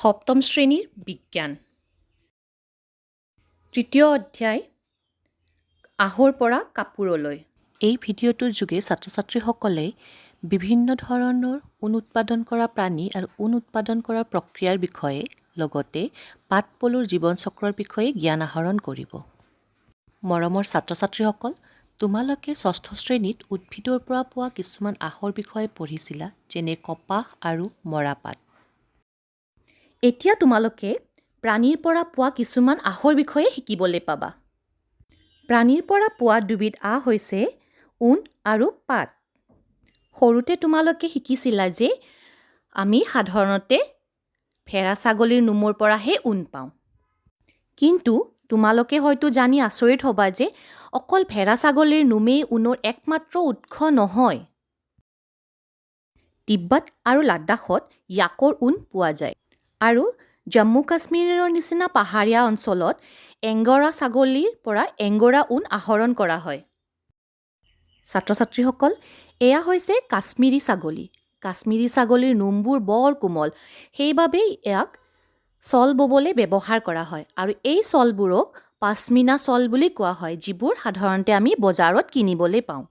সপ্তম শ্ৰেণীৰ বিজ্ঞান তৃতীয় অধ্যায় আহৰ পৰা কাপোৰলৈ। এই ভিডিঅ'টোৰ যোগে ছাত্ৰ ছাত্ৰীসকলে বিভিন্ন ধৰণৰ ঊণ উৎপাদন কৰা প্ৰাণী আৰু ঊণ উৎপাদন কৰাৰ প্ৰক্ৰিয়াৰ বিষয়ে লগতে পাট পলুৰ জীৱন চক্ৰৰ বিষয়ে জ্ঞান আহৰণ কৰিব। মৰমৰ ছাত্ৰ ছাত্ৰীসকল, তোমালোকে ষষ্ঠ শ্ৰেণীত উদ্ভিদৰ পৰা পোৱা কিছুমান আহৰ বিষয়ে পঢ়িছিলা, যেনে কপাহ আৰু মৰাপাট। এতিয়া তোমালোকে প্ৰাণীৰ পৰা পোৱা কিছুমান আহৰ বিষয়ে শিকিবলৈ পাবা। প্ৰাণীৰ পৰা পোৱা দুবিধ আহ হৈছে ঊণ আৰু পাট। সৰুতে তোমালোকে শিকিছিলা যে আমি সাধাৰণতে ভেড়া ছাগলীৰ নোমৰ পৰাহে ঊণ পাওঁ। কিন্তু তোমালোকে হয়তো জানি আচৰিত হ'বা যে অকল ভেড়া ছাগলীৰ নোমেই ঊণৰ একমাত্ৰ উৎস নহয়। তিব্বত আৰু লাডাখত য়াকৰ ঊণ পোৱা যায়। আৰু জম্মু কাশ্মীৰৰ নিচিনা পাহাৰীয়া অঞ্চলত এংগৰা ছাগলীৰ পৰা এংগৰা ঊণ আহৰণ কৰা হয়। ছাত্ৰ ছাত্ৰীসকল, এয়া হৈছে কাশ্মীৰী ছাগলী। কাশ্মীৰী ছাগলীৰ নোমবোৰ বৰ কোমল, সেইবাবেই ইয়াক চল ববলৈ ব্যৱহাৰ কৰা হয়। আৰু এই চলবোৰক পাশ্মিনা চল বুলি কোৱা হয়, যিবোৰ সাধাৰণতে আমি বজাৰত কিনিবলৈ পাওঁ।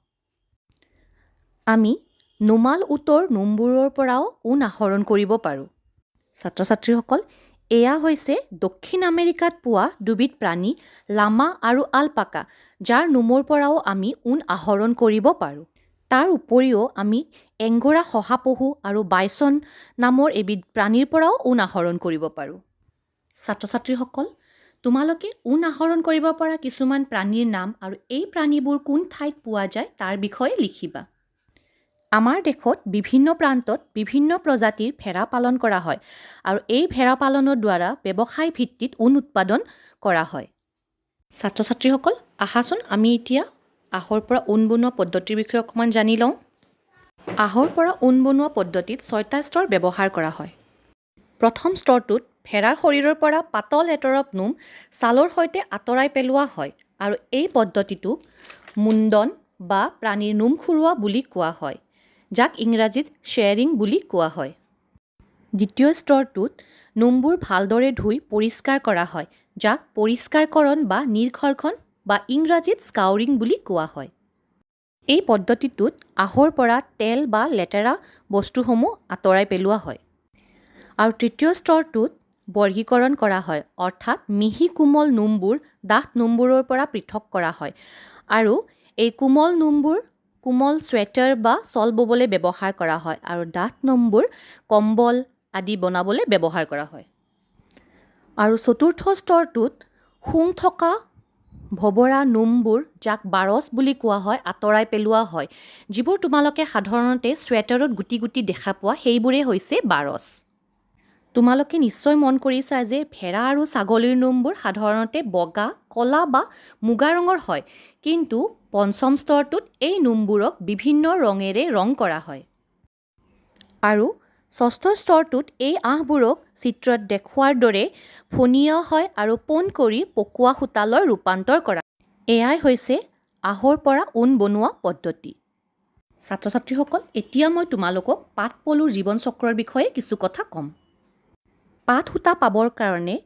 আমি নোমাল উটৰ নোমবোৰৰ পৰাও ঊণ আহৰণ কৰিব পাৰোঁ। ছাত্ৰ ছাত্ৰীসকল, এয়া হৈছে দক্ষিণ আমেৰিকাত পোৱা দুবিধ প্ৰাণী, লামা আৰু আলপাকা, যাৰ নোমৰ পৰাও আমি ঊণ আহৰণ কৰিব পাৰোঁ। তাৰ উপৰিও আমি এংগৰা শহাপহু আৰু বাইচন নামৰ এবিধ প্ৰাণীৰ পৰাও ঊণ আহৰণ কৰিব পাৰোঁ। ছাত্ৰ ছাত্ৰীসকল, তোমালোকে ঊণ আহৰণ কৰিব পৰা কিছুমান প্ৰাণীৰ নাম আৰু এই প্ৰাণীবোৰ কোন ঠাইত পোৱা যায় তাৰ বিষয়ে লিখিবা। আমাৰ দেশত বিভিন্ন প্ৰান্তত বিভিন্ন প্ৰজাতিৰ ভেড়া পালন কৰা হয় আৰু এই ভেড়া পালনৰ দ্বাৰা ব্যৱসায় ভিত্তিত ঊণ উৎপাদন কৰা হয়। ছাত্ৰ ছাত্ৰীসকল, আহাচোন আমি এতিয়া আহৰ পৰা ঊণ বনোৱা পদ্ধতিৰ বিষয়ে অকণমান জানি লওঁ। আহৰ পৰা ঊণ বনোৱা পদ্ধতিত 6টা স্তৰ ব্যৱহাৰ কৰা হয়। প্ৰথম স্তৰটোত ভেড়াৰ শৰীৰৰ পৰা পাতল এতৰপ নোম ছালৰ সৈতে আঁতৰাই পেলোৱা হয় আৰু এই পদ্ধতিটোক মুণ্ডন বা প্ৰাণীৰ নোম খুৰোৱা বুলি কোৱা হয়, যাক ইংৰাজীত শ্বেয়াৰিং বুলি কোৱা হয়। দ্বিতীয় স্তৰটোত নোমবোৰ ভালদৰে ধুই পৰিষ্কাৰ কৰা হয়, যাক পৰিষ্কাৰকৰণ বা নিৰ্ঘৰ্ষণ বা ইংৰাজীত স্কাউৰিং বুলি কোৱা হয়। এই পদ্ধতিটোত আহৰ পৰা তেল বা লেতেৰা বস্তুসমূহ আঁতৰাই পেলোৱা হয়। আৰু তৃতীয় স্তৰটোত বৰ্গীকৰণ কৰা হয়, অৰ্থাৎ মিহি কোমল নোমবোৰ ডাঠ নোমবোৰৰ পৰা পৃথক কৰা হয় আৰু এই কোমল নোমবোৰ কোমল ছুৱেটাৰ বা চল ববলৈ ব্যৱহাৰ কৰা হয় আৰু ডাঠ নোমবোৰ কম্বল আদি বনাবলৈ ব্যৱহাৰ কৰা হয়। আৰু চতুৰ্থ স্তৰটোত শুং থকা ভবৰা নোমবোৰ, যাক বাৰচ বুলি কোৱা হয়, আঁতৰাই পেলোৱা হয়। যিবোৰ তোমালোকে সাধাৰণতে ছুৱেটাৰত গুটি গুটি দেখা পোৱা, সেইবোৰেই হৈছে বাৰচ। তোমালোকে নিশ্চয় মন কৰিছা যে ভেড়া আৰু ছাগলীৰ নোমবোৰ সাধাৰণতে বগা, ক'লা বা মুগা ৰঙৰ হয়, কিন্তু পঞ্চম স্তৰটোত এই নোমবোৰক বিভিন্ন ৰঙেৰে ৰং কৰা হয়। আৰু ষষ্ঠ স্তৰটোত এই আহবোৰক চিত্ৰত দেখুওৱাৰ দৰে ফনিওৱা হয় আৰু পোন কৰি পকোৱা সূতালৈ ৰূপান্তৰ কৰা হয়। এয়াই হৈছে আহৰ পৰা ঊণ বনোৱা পদ্ধতি। ছাত্ৰ ছাত্ৰীসকল, এতিয়া মই তোমালোকক পাট পলুৰ জীৱন চক্ৰৰ বিষয়ে কিছু কথা ক'ম। পাট সূতা পাবৰ কাৰণে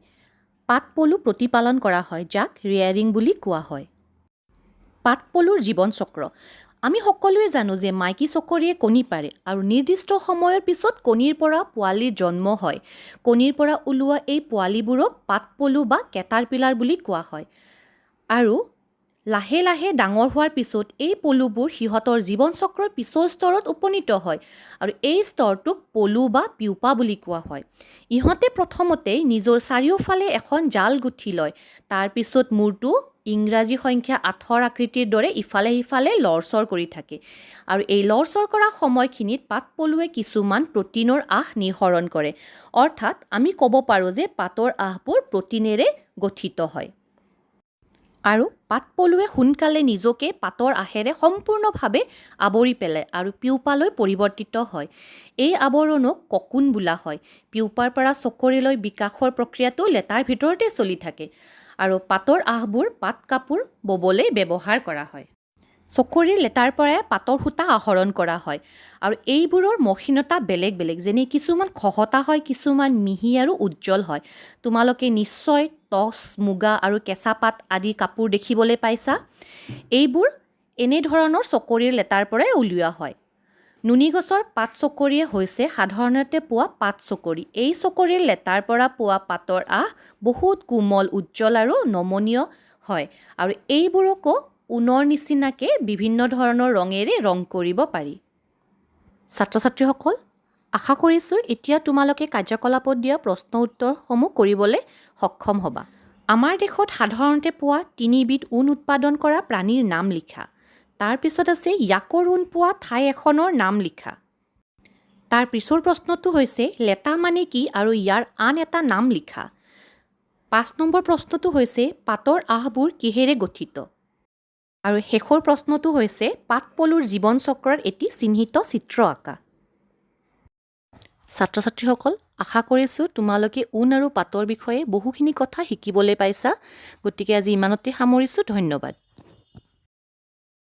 পাট পলু প্ৰতিপালন কৰা হয়, যাক ৰিয়াৰিং বুলি কোৱা হয়। পাট পলুৰ জীৱন চক্ৰ। আমি সকলোৱে জানো যে মাইকী চকৰিয়ে কণী পাৰে আৰু নিৰ্দিষ্ট সময়ৰ পিছত কণীৰ পৰা পোৱালিৰ জন্ম হয়। কণীৰ পৰা ওলোৱা এই পোৱালিবোৰক পাট পলু বা কেটাৰপিলাৰ বুলি কোৱা হয়। আৰু লাহে লাহে ডাঙৰ হোৱাৰ পিছত এই পলুবোৰ সিহঁতৰ জীৱন চক্ৰৰ পিছৰ স্তৰত উপনীত হয় আৰু এই স্তৰটোক পলু বা পিউপা বুলি কোৱা হয়। ইহঁতে প্ৰথমতে নিজৰ চাৰিওফালে এখন জাল গুঠি লয়। তাৰ পিছত মূৰটো ইংৰাজী সংখ্যা 8ৰ আকৃতিৰ দৰে ইফালে সিফালে লৰচৰ কৰি থাকে আৰু এই লৰচৰ কৰা সময়খিনিত পাট পলুৱে কিছুমান প্ৰটিনৰ আহ নিঃসৰণ কৰে, অৰ্থাৎ আমি ক'ব পাৰোঁ যে পাটৰ আহবোৰ প্ৰটিনেৰে গঠিত হয়। আৰু পাট পলুৱে সোনকালে নিজকে পাটৰ আহেৰে সম্পূৰ্ণভাৱে আৱৰি পেলায় আৰু পিউপালৈ পৰিৱৰ্তিত হয়। এই আৱৰণক ককুন বোলা হয়। পিউপাৰ পৰা চকৰিলৈ বিকাশৰ প্ৰক্ৰিয়াটো লেটাৰ ভিতৰতে চলি থাকে আৰু পাটৰ আহবোৰ পাট কাপোৰ ববলৈ ব্যৱহাৰ কৰা হয়। চকৰিৰ লেটাৰ পৰাই পাতৰ সূতা আহৰণ কৰা হয় আৰু এইবোৰৰ মসৃণতা বেলেগ বেলেগ, যেনে কিছুমান খহটা হয়, কিছুমান মিহি আৰু উজ্জ্বল হয়। তোমালোকে নিশ্চয় টচ, মুগা আৰু কেঁচা পাত আদি কাপোৰ দেখিবলৈ পাইছা। এইবোৰ এনেধৰণৰ চকৰিৰ লেটাৰ পৰাই উলিওৱা হয়। নুনি গছৰ পাত চকৰিয়ে হৈছে সাধাৰণতে পোৱা পাত চকৰি। এই চকৰিৰ লেটাৰ পৰা পোৱা পাতৰ আঁহ বহুত কোমল, উজ্জ্বল আৰু নমনীয় হয় আৰু এইবোৰকো ঊণৰ নিচিনাকৈ বিভিন্ন ধৰণৰ ৰঙেৰে ৰং কৰিব পাৰি। ছাত্ৰ ছাত্ৰীসকল, আশা কৰিছোঁ এতিয়া তোমালোকে কাৰ্যকলাপত দিয়া প্ৰশ্ন উত্তৰসমূহ কৰিবলৈ সক্ষম হ'বা। আমাৰ দেশত সাধাৰণতে পোৱা 3বিধ ঊণ উৎপাদন কৰা প্ৰাণীৰ নাম লিখা। তাৰপিছত আছে য়াকৰ ঊণ পোৱা ঠাই এখনৰ নাম লিখা। তাৰ পিছৰ প্ৰশ্নটো হৈছে লেটা মানে কি আৰু ইয়াৰ আন এটা নাম লিখা। 5 নম্বৰ প্ৰশ্নটো হৈছে পাতৰ আঁহবোৰ কিহেৰে গঠিত। আৰু শেষৰ প্ৰশ্নটো হৈছে পাট পলুৰ জীৱন চক্ৰৰ এটি চিহ্নিত চিত্ৰ আঁকা। ছাত্ৰ ছাত্ৰীসকল, আশা কৰিছোঁ তোমালোকে ঊণ আৰু পাটৰ বিষয়ে বহুখিনি কথা শিকিবলৈ পাইছা। গতিকে আজি ইমানতে সামৰিছোঁ। ধন্যবাদ।